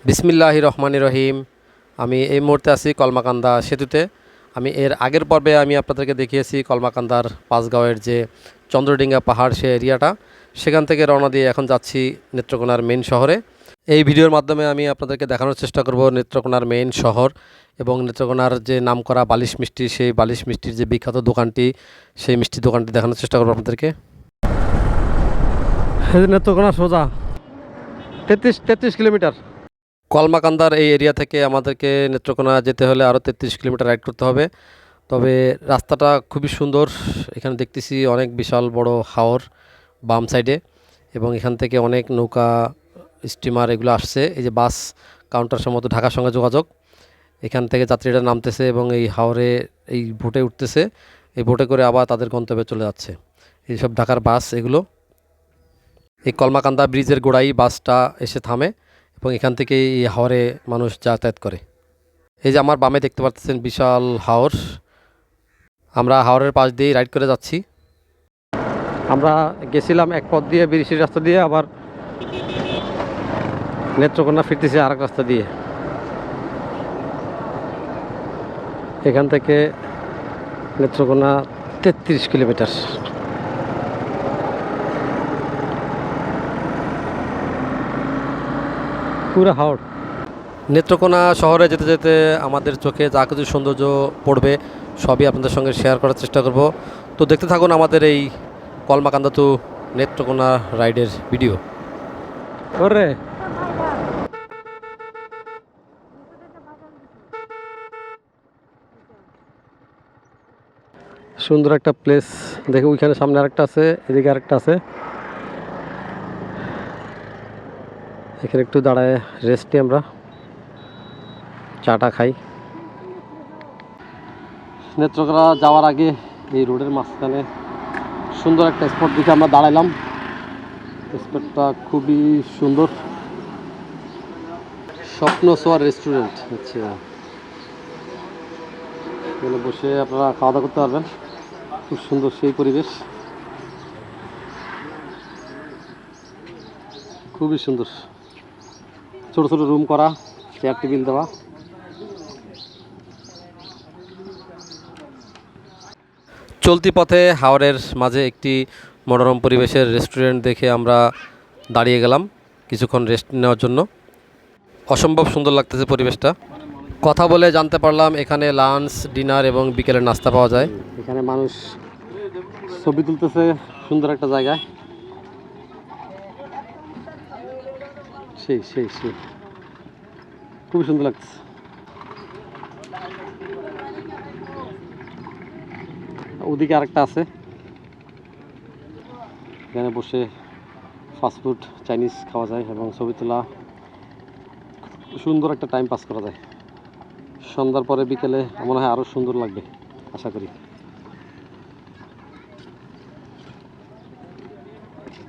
বিসমিল্লাহির রহমানির রহিম। আমি এই মুহূর্তে আছি কলমাকান্দা সেতুতে। আমি এর আগের পর্বে আপনাদেরকে দেখিয়েছি কলমাকান্দার পাঁচগাঁওয়ের যে চন্দ্রডিঙ্গা পাহাড় সে এরিয়াটা, সেখান থেকে রওনা দিয়ে এখন যাচ্ছি নেত্রকোনার মেইন শহরে। এই ভিডিওর মাধ্যমে আমি আপনাদেরকে দেখানোর চেষ্টা করব নেত্রকোনার মেইন শহর এবং নেত্রকোনার যে নামকরা বালিশ মিষ্টি, সেই বালিশ মিষ্টির যে বিখ্যাত দোকানটি, সেই মিষ্টি দোকানটি দেখানোর চেষ্টা করবো আপনাদেরকে। নেত্রকোনা সোজা 33 কিলোমিটার। কলমাকান্দার এই এরিয়া থেকে আমাদেরকে নেত্রকোনা যেতে হলে আরও 33 কিলোমিটার রাইড করতে হবে। তবে রাস্তাটা খুবই সুন্দর। এখানে দেখতেছি অনেক বিশাল বড় হাওর বাম সাইডে, এবং এখান থেকে অনেক নৌকা, স্টিমার এগুলো আসছে। এই যে বাস কাউন্টার সম্ভবত ঢাকার সঙ্গে যোগাযোগ, এখান থেকে যাত্রীরা নামতেছে এবং এই হাওরে এই বোটে উঠতেছে। এই বোটে করে আবার তাদের গন্তব্যে চলে যাচ্ছে। এইসব ঢাকার বাস এগুলো। এই কলমাকান্দা ব্রিজের গোড়ায় বাসটা এসে থামে এবং এখান থেকে এই হাওরে মানুষ যাতায়াত করে। এই যে আমার বামে দেখতে পাচ্ছেন বিশাল হাওর। আমরা হাওরের পাশ দিয়ে রাইড করে যাচ্ছি। আমরা গেছিলাম এক পথ দিয়ে, বিরিশির রাস্তা দিয়ে, আবার নেত্রকোনা ফিরতেছি আরেক রাস্তা দিয়ে। এখান থেকে নেত্রকোনা 33 কিলোমিটার। পুরো হাওড়। নেত্রকোনা শহরে যেতে যেতে আমাদের চোখে যা কিছু সৌন্দর্য পড়বে সবই আপনাদের সঙ্গে শেয়ার করার চেষ্টা করব। তো দেখতে থাকুন আমাদের এই কলমাকান্দা টু নেত্রকোনা রাইডের ভিডিও। ওরে সুন্দর একটা প্লেস দেখে, ওইখানে সামনে আরেকটা আছে, এদিকে আরেকটা আছে। এখানে একটু দাঁড়ায় রেস্ট নিই, আমরা চাটা খাই। নেত্রকোনা যাওয়ার আগে এই রোডের মাঝখানে সুন্দর একটা স্পট দেখে আমরা দাঁড়াইলাম। স্পটটা খুবই সুন্দর, স্বপ্ন সোয়ার রেস্টুরেন্ট। আচ্ছা, এখানে বসে আপনারা খাওয়া দাওয়া করতে পারবেন। খুব সুন্দর সেই পরিবেশ, খুবই সুন্দর। ছোট ছোট রুম করা, চেয়ার টেবিল দেওয়া। চলতি পথে হাওরের মাঝে একটি মনোরম পরিবেশের রেস্টুরেন্ট দেখে আমরা দাঁড়িয়ে গেলাম কিছুক্ষণ রেস্ট নেওয়ার জন্য। অসম্ভব সুন্দর লাগতেছে পরিবেশটা। কথা বলে জানতে পারলাম এখানে লাঞ্চ, ডিনার এবং বিকেলের নাস্তা পাওয়া যায়। এখানে মানুষ ছবি তুলতেছে সুন্দর একটা জায়গায়। সেই সেই সেই খুবই সুন্দর লাগছে। ওদিকে আরেকটা আছে, এখানে বসে ফাস্টফুড, চাইনিজ খাওয়া যায় এবং ছবি তোলা, সুন্দর একটা টাইম পাস করা যায়। সন্ধ্যার পরে বিকেলে মনে হয় আরও সুন্দর লাগবে, আশা করি।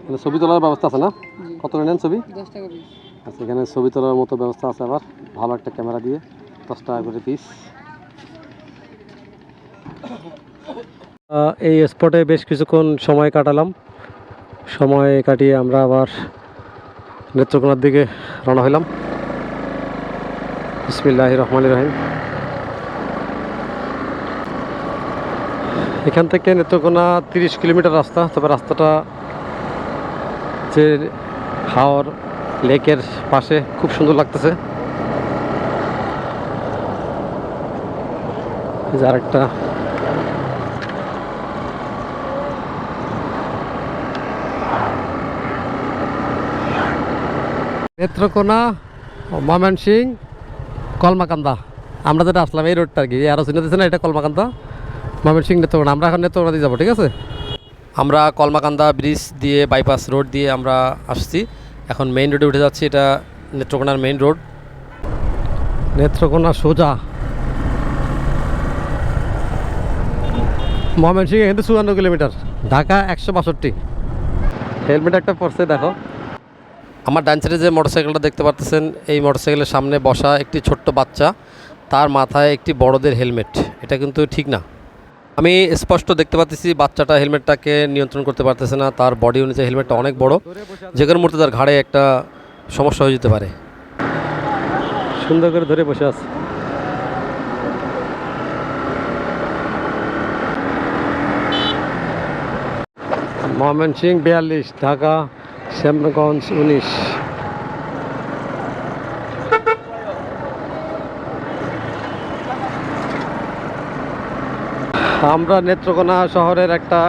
এখানে ছবি তোলার ব্যবস্থা আছে না? কত করে নেন ছবি? 10 টাকা পিস। আচ্ছা, এখানে ছবি তোলার মতো ব্যবস্থা আছে, আবার ভালো একটা ক্যামেরা দিয়ে 10 টাকা করে পিস। এই স্পটে বেশ কিছুক্ষণ সময় কাটালাম। সময় কাটিয়ে আমরা আবার নেত্রকোনার দিকে রওনা হইলাম। বিসমিল্লাহির রহমানির রহিম। এখান থেকে নেত্রকোনা 30 কিলোমিটার রাস্তা। তবে রাস্তাটা যে হাওর লেকের পাশে খুব সুন্দর লাগতেছে। যার একটা নেত্রকোনা, ময়মনসিংহ, কলমাকান্দা। আমরা যেটা আসলাম এই রোডটা আর কি, আরও চিনে দিচ্ছে না, এটা কলমাকান্দা, ময়মনসিংহ, নেত্রকোনা। আমরা এখন নেত্রকোনা দিয়ে যাবো, ঠিক আছে? আমরা কলমাকান্দা ব্রিজ দিয়ে, বাইপাস রোড দিয়ে আমরা আসছি, এখন মেইন রোডে উঠে যাচ্ছি। এটা নেত্রকোনার মেইন রোড। নেত্রকোনা সোজা, ময়মনসিংহ কিন্তু 54 কিলোমিটার, ঢাকা 162। হেলমেট একটা পড়ছে দেখো। আমার ডান সাইডে যে মোটরসাইকেলটা দেখতে পাচ্ছেন, এই মোটরসাইকেলের সামনে বসা একটি ছোট্ট বাচ্চা, তার মাথায় একটি বড়দের হেলমেট। এটা কিন্তু ঠিক না। আমি স্পষ্ট দেখতে পাচ্ছি বাচ্চাটা হেলমেটটাকে নিয়ন্ত্রণ করতে পারতেছে না। তার বডি অনুযায়ী হেলমেটটা অনেক বড়, যে কোনো মুহূর্তে তার ঘাড়ে একটা সমস্যা হয়ে যেতে পারে। সুন্দর করে ধরে বসে আছে। ময়মনসিংহ 42, ঢাকা শ্যামগঞ্জ 19। আমরা নেত্রকোনা শহরের একটা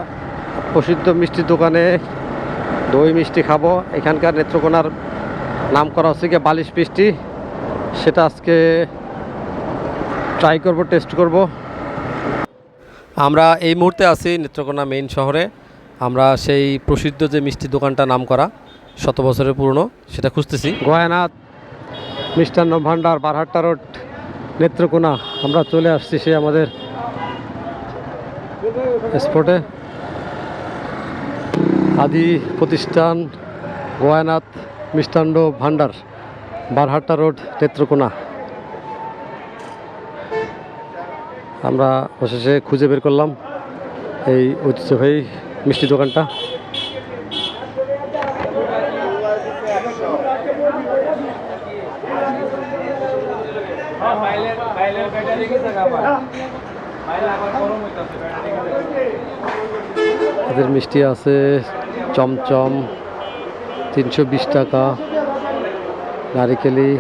প্রসিদ্ধ মিষ্টির দোকানে দই মিষ্টি খাবো। এখানকার নেত্রকোনার নাম করা হচ্ছে গিয়ে বালিশ মিষ্টি। সেটা আজকে ট্রাই করব, টেস্ট করব। আমরা এই মুহূর্তে আছি নেত্রকোনা মেইন শহরে। আমরা সেই প্রসিদ্ধ যে মিষ্টি দোকানটা নাম করা, 100 বছরের পুরনো, সেটা খুঁজতেছি। গয়ানাথ মিষ্টান্ন ভান্ডার, বারহাট্টা রোড, নেত্রকোনা। আমরা চলে আসছি সে আমাদের স্পটে। আদি প্রতিষ্ঠান গয়ানাথ মিষ্টান্ন ভান্ডার, বারহাট্টা রোড, নেত্রকোনা। আমরা অবশেষে খুঁজে বের করলাম এই ঐতিহ্যবাহী মিষ্টি দোকানটা। এদের মিষ্টি আছে চমচম 320 টাকা, নারিকেলি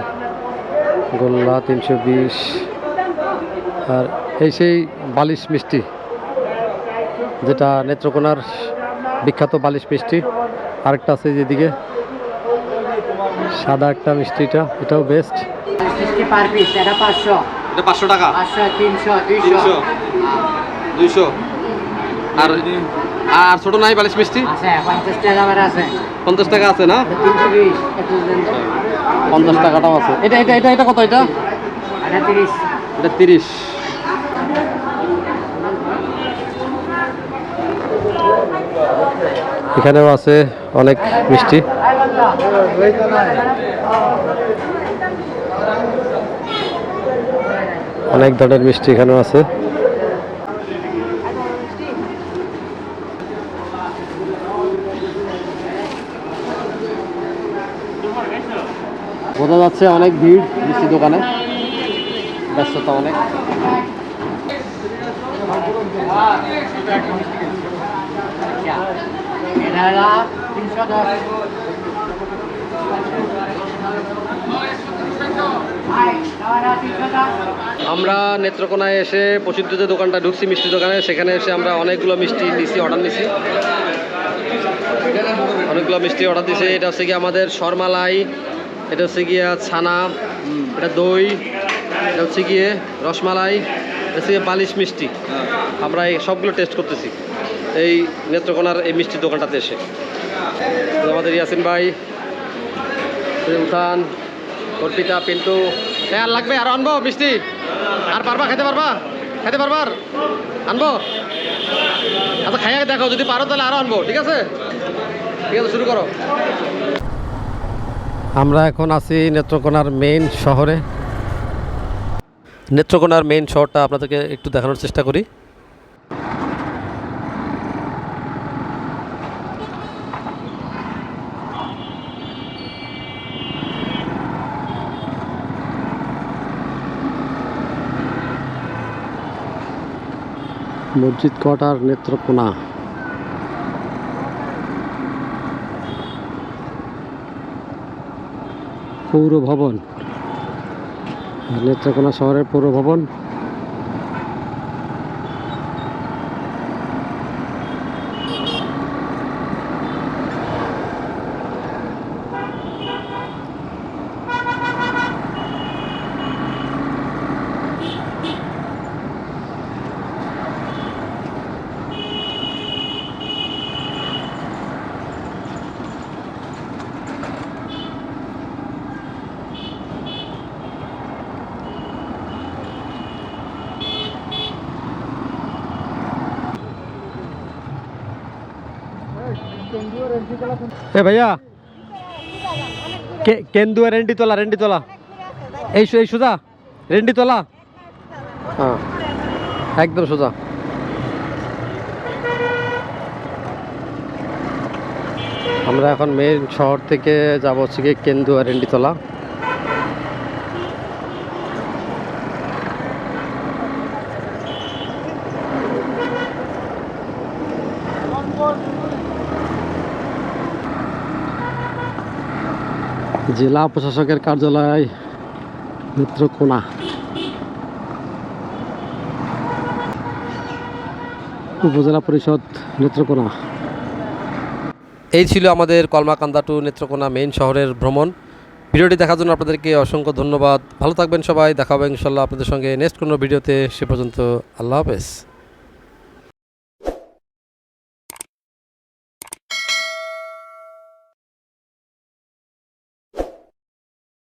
গোল্লা 320, আর এই সেই বালিশ মিষ্টি, যেটা নেত্রকোনার বিখ্যাত বালিশ মিষ্টি। আরেকটা আছে যেদিকে সাদা একটা মিষ্টিটা, এটাও বেস্ট। পার পিস এটা 500, এটা 500 টাকা, 500, 300, 200, 200। আর আর ছোট নাই বালিশ মিষ্টি? আছে 50 টাকা আবার আছে। 50 টাকা আছে না? 320 একটু দেন তো। 50 টাকাটাও আছে। এটা এটা এটা এটা কত? এটা এটা 30। এটা 30। এখানেও আছে অনেক মিষ্টি। অনেক ধরনের মিষ্টি এখানেও আছে। বোঝা যাচ্ছে অনেক ভিড় মিষ্টি দোকানে, ব্যস্ততা অনেক। এটা 310। আমরা নেত্রকোনায় এসে প্রসিদ্ধ যে দোকানটা ঢুকছি মিষ্টি দোকানে, সেখানে এসে আমরা অনেকগুলো মিষ্টি নিছি, অর্ডার নিছি। অনেকগুলো মিষ্টি অর্ডার দিছে। এটা হচ্ছে গিয়ে আমাদের সরমালাই, এটা হচ্ছে গিয়ে ছানা, এটা দই, এটা হচ্ছে গিয়ে রসমালাই, এটা হচ্ছে গিয়ে বালিশ মিষ্টি। আমরা এই সবগুলো টেস্ট করতেছি এই নেত্রকোনার এই মিষ্টির দোকানটাতে এসে। আমাদের ইয়াসিন ভাই, উঠান, অর্পিতা, পিন্টু। আর লাগবে? আর আনবো মিষ্টি? আর পারবা খেতে? পারবা খেতে? পারবার? আনবো? আচ্ছা খাইয়া দেখো, যদি পারো তাহলে আরো আনবো। ঠিক আছে, ঠিক আছে, শুরু করো। আমরা এখন আছি নেত্রকোনার মেইন শহরে। নেত্রকোনার মেইন শহরটা আপনাদেরকে একটু দেখানোর চেষ্টা করি। মসজিদ কোয়ার্টার, নেত্রকোনা। পৌর ভবন, নেত্রকোনা শহরের পৌর ভবন। ভাইয়া, কেন্দুয়া রেন্ডিতলা, রেন্ডিতলা এই এই সোজা রেন্ডিতলা, হ্যাঁ একদম সোজা। আমরা এখন মেইন শহর থেকে যাবো হচ্ছে গিয়ে কেন্দুয়া রেন্ডিতলা। জেলা প্রশাসকের কার্যালয় নেত্রকোনা। উপজেলা পরিষদ নেত্রকোনা। এই ছিল আমাদের কলমাকান্দা টু নেত্রকোনা মেইন শহরের ভ্রমণ। ভিডিওটি দেখার জন্য আপনাদেরকে অসংখ্য ধন্যবাদ। ভালো থাকবেন সবাই, দেখা হবে ইনশাল্লাহ আপনাদের সঙ্গে নেক্সট কোনো ভিডিওতে। সে পর্যন্ত আল্লাহ হাফেজ।